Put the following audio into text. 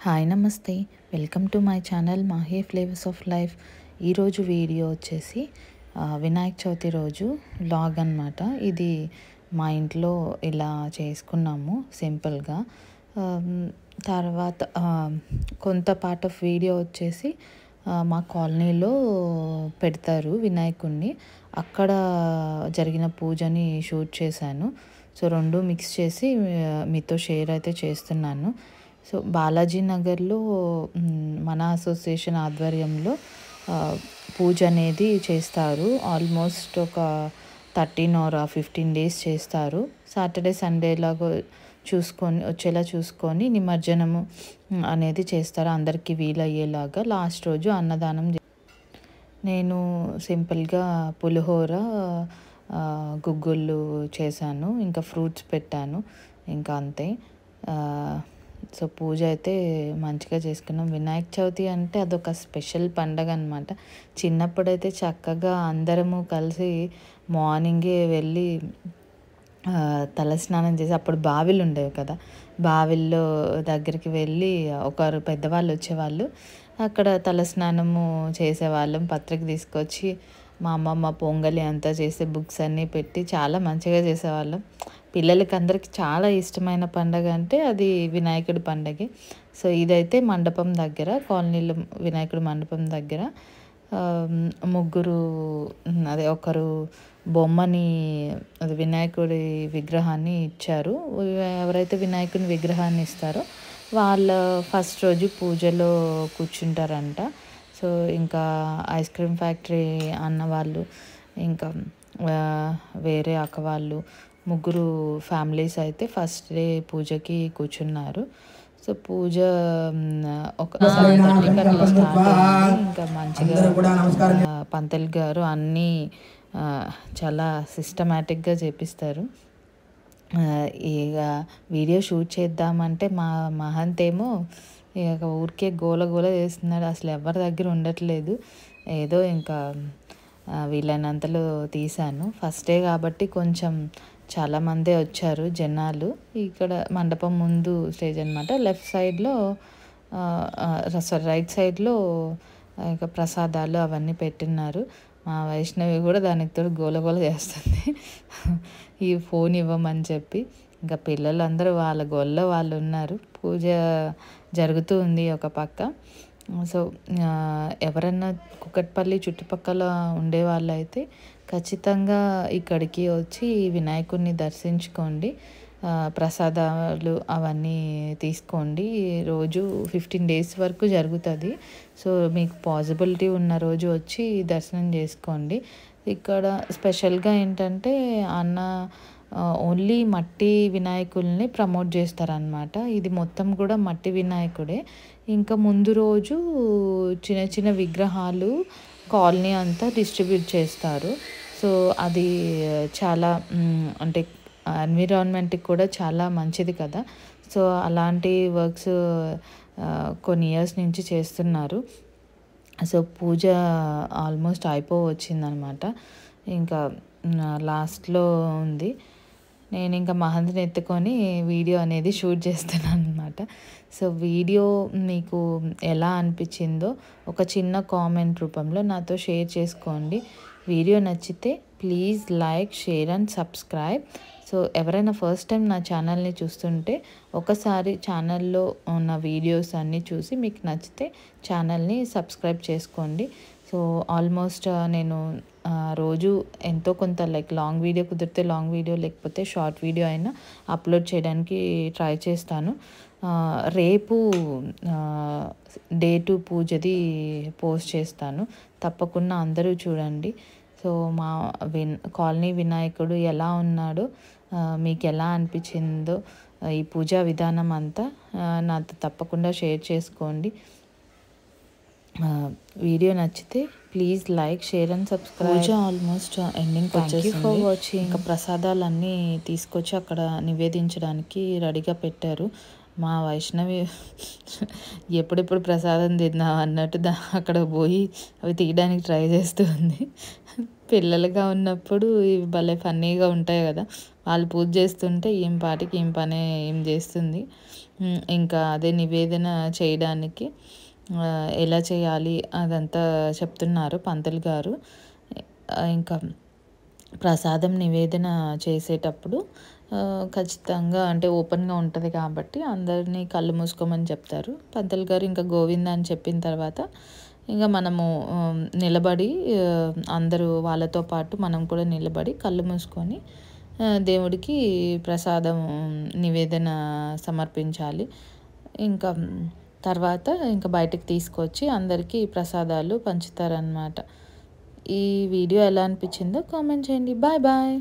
Hi నమస్తే, welcome to my channel Mahe flavours of life. ఈరోజు video వచ్చేసి వినాయక చవితి రోజు వ్లాగ్ అనమాట. ఇది మా ఇంట్లో ఇలా చేసుకున్నాము సింపుల్గా. తర్వాత కొంత పార్ట్ ఆఫ్ వీడియో వచ్చేసి మా కాలనీలో పెడతారు వినాయకుడిని. అక్కడ జరిగిన పూజని షూట్ చేశాను. సో రెండు మిక్స్ చేసి మీతో షేర్ అయితే చేస్తున్నాను. సో బాలాజీ నగర్లో మన అసోసియేషన్ ఆధ్వర్యంలో పూజ అనేది చేస్తారు. ఆల్మోస్ట్ ఒక 13 or 15 days చేస్తారు. సాటర్డే సండే లాగా వచ్చేలా చూసుకొని నిమజ్జనము అనేది చేస్తారు అందరికీ వీలయ్యేలాగా. లాస్ట్ రోజు అన్నదానం. నేను సింపుల్గా పులిహోర, గుగ్గుళ్ళు చేశాను, ఇంకా ఫ్రూట్స్ పెట్టాను, ఇంకా అంతే. సో పూజ అయితే మంచిగా చేసుకున్నాం. వినాయక చవితి అంటే అదొక స్పెషల్ పండగ అనమాట. చిన్నప్పుడైతే చక్కగా అందరము కలిసి మార్నింగే వెళ్ళి తలస్నానం చేసి, అప్పుడు బావిలు ఉండేవి కదా, బావిల్లో దగ్గరికి వెళ్ళి ఒకరు పెద్దవాళ్ళు వచ్చేవాళ్ళు, అక్కడ తలస్నానము చేసేవాళ్ళం. పత్రిక తీసుకొచ్చి మా అమ్మమ్మ పొంగలి అంతా చేసి బుక్స్ అన్నీ పెట్టి చాలా మంచిగా చేసేవాళ్ళం. పిల్లలకి అందరికీ చాలా ఇష్టమైన పండగ అంటే అది వినాయకుడి పండగే. సో ఇదైతే మండపం దగ్గర, కాలనీలో వినాయకుడి మండపం దగ్గర ముగ్గురు, అదే ఒకరు బొమ్మని, అది వినాయకుడి విగ్రహాన్ని ఇచ్చారు. ఎవరైతే వినాయకుడి విగ్రహాన్ని ఇస్తారో వాళ్ళ ఫస్ట్ రోజు పూజలో కూర్చుంటారంట. సో ఇంకా ఐస్ క్రీమ్ ఫ్యాక్టరీ అన్న వాళ్ళు, ఇంకా వేరే అక్క వాళ్ళు, ముగ్గురు ఫ్యామిలీస్ అయితే ఫస్ట్ డే పూజకి కూర్చున్నారు. సో పూజ ఒక 7:30కి అట్లా స్టార్ట్ అయింది. ఇంకా మంచిగా పంతులు గారు అన్నీ చాలా సిస్టమేటిక్గా చేపిస్తారు. ఇక వీడియో షూట్ చేద్దామంటే మా మహంత్ ఏమో ఇక ఊరికే గోల గోల చేస్తున్నాడు, అసలు ఎవరి దగ్గర ఉండట్లేదు. ఏదో ఇంకా వీలైనంతలో తీశాను. ఫస్ట్ డే కాబట్టి కొంచెం చాలామందే వచ్చారు జనాలు. ఇక్కడ మండపం ముందు స్టేజ్ అనమాట. లెఫ్ట్ సైడ్లో రైట్ సైడ్లో ఇంకా ప్రసాదాలు అవన్నీ పెట్టిన్నారు. మా వైష్ణవి కూడా దానికి తోడు గోలగోల చేస్తుంది ఈ ఫోన్ ఇవ్వమని చెప్పి. ఇంకా పిల్లలందరూ వాళ్ళ గొల్ల వాళ్ళు ఉన్నారు. పూజ జరుగుతూ ఉంది ఒక పక్క. సో ఎవరన్నా కుకట్పల్లి చుట్టుపక్కల ఉండే వాళ్ళైతే ఖచ్చితంగా ఇక్కడికి వచ్చి వినాయకుడిని దర్శించుకోండి, ప్రసాదాలు అవన్నీ తీసుకోండి. రోజు 15 days వరకు జరుగుతుంది. సో మీకు పాసిబిలిటీ ఉన్న రోజు వచ్చి దర్శనం చేసుకోండి. ఇక్కడ స్పెషల్గా ఏంటంటే అన్న ఓన్లీ మట్టి వినాయకుల్ని ప్రమోట్ చేస్తారనమాట. ఇది మొత్తం కూడా మట్టి వినాయకుడే. ఇంకా ముందు రోజు చిన్న చిన్న విగ్రహాలు కాలనీ అంతా డిస్ట్రిబ్యూట్ చేస్తారు. సో అది చాలా అంటే ఎన్విరాన్మెంట్కి కూడా చాలా మంచిది కదా. సో అలాంటి వర్క్స్ కొన్ని ఇయర్స్ నుంచి చేస్తున్నారు. సో పూజ ఆల్మోస్ట్ అయిపోవచ్చిందనమాట. ఇంకా లాస్ట్లో ఉంది. నేను ఇంకా మహంత్ని ఎత్తుకొని వీడియో అనేది షూట్ చేస్తున్నాను అనమాట. సో వీడియో మీకు ఎలా అనిపించిందో ఒక చిన్న కామెంట్ రూపంలో నాతో షేర్ చేసుకోండి. వీడియో నచ్చితే please like, share and subscribe. So ఎవరైనా ఫస్ట్ టైం నా ఛానల్ని చూస్తుంటే ఒకసారి ఛానల్లో ఉన్న వీడియోస్ అన్నీ చూసి మీకు నచ్చితే ఛానల్ని సబ్స్క్రైబ్ చేసుకోండి. సో ఆల్మోస్ట్ నేను రోజు ఎంతో కొంత లైక్ లాంగ్ వీడియో కుదిరితే లాంగ్ వీడియో, లేకపోతే షార్ట్ వీడియో అయినా అప్లోడ్ చేయడానికి ట్రై చేస్తాను. రేపు Day 2 పూజది పోస్ట్ చేస్తాను, తప్పకుండా అందరూ చూడండి. సో మా కాలనీ వినాయకుడు ఎలా ఉన్నాడో, మీకు ఎలా అనిపించిందో ఈ పూజా విధానం అంతా నాతో తప్పకుండా షేర్ చేసుకోండి. వీడియో నచ్చితే please like, share and subscribe. Puja almost ఎండింగ్కి వచ్చేసింది. ఇంకా ప్రసాదాలన్నీ తీసుకొచ్చి అక్కడ నివేదించడానికి రెడీగా పెట్టారు. మా వైష్ణవి ఎప్పుడెప్పుడు ప్రసాదం తిన్నాం అన్నట్టు అక్కడ పోయి అవి తీయడానికి ట్రై చేస్తుంది. పిల్లలుగా ఉన్నప్పుడు ఇవి భలే ఫన్నీగా ఉంటాయి కదా! వాళ్ళు పూజ చేస్తుంటే ఈమె పాటికి ఈమె పని ఈమె చేస్తుంది. ఇంకా అదే నివేదన చేయడానికి ఎలా చేయాలి అదంతా చెప్తున్నారు పంతులు గారు. ఇంకా ప్రసాదం నివేదన చేసేటప్పుడు ఖచ్చితంగా అంటే ఓపెన్‌గా ఉంటది కాబట్టి అందరిని కళ్ళు మూసుకోమని చెప్తారు. పంతులు గారు ఇంకా గోవింద అని చెప్పిన తర్వాత ఇంగ మనము నిలబడి అందరూ వాళ్ళతో పాటు మనం కూడా నిలబడి కళ్ళు మూసుకొని దేవుడికి ప్రసాదం నివేదన సమర్పించాలి. ఇంకా తర్వాత ఇంక బయటకి తీసుకొచ్చి అందరికీ ప్రసాదాలు పంచుతారనమాట. ఈ వీడియో ఎలా అనిపించిందో కామెంట్ చేయండి. Bye bye.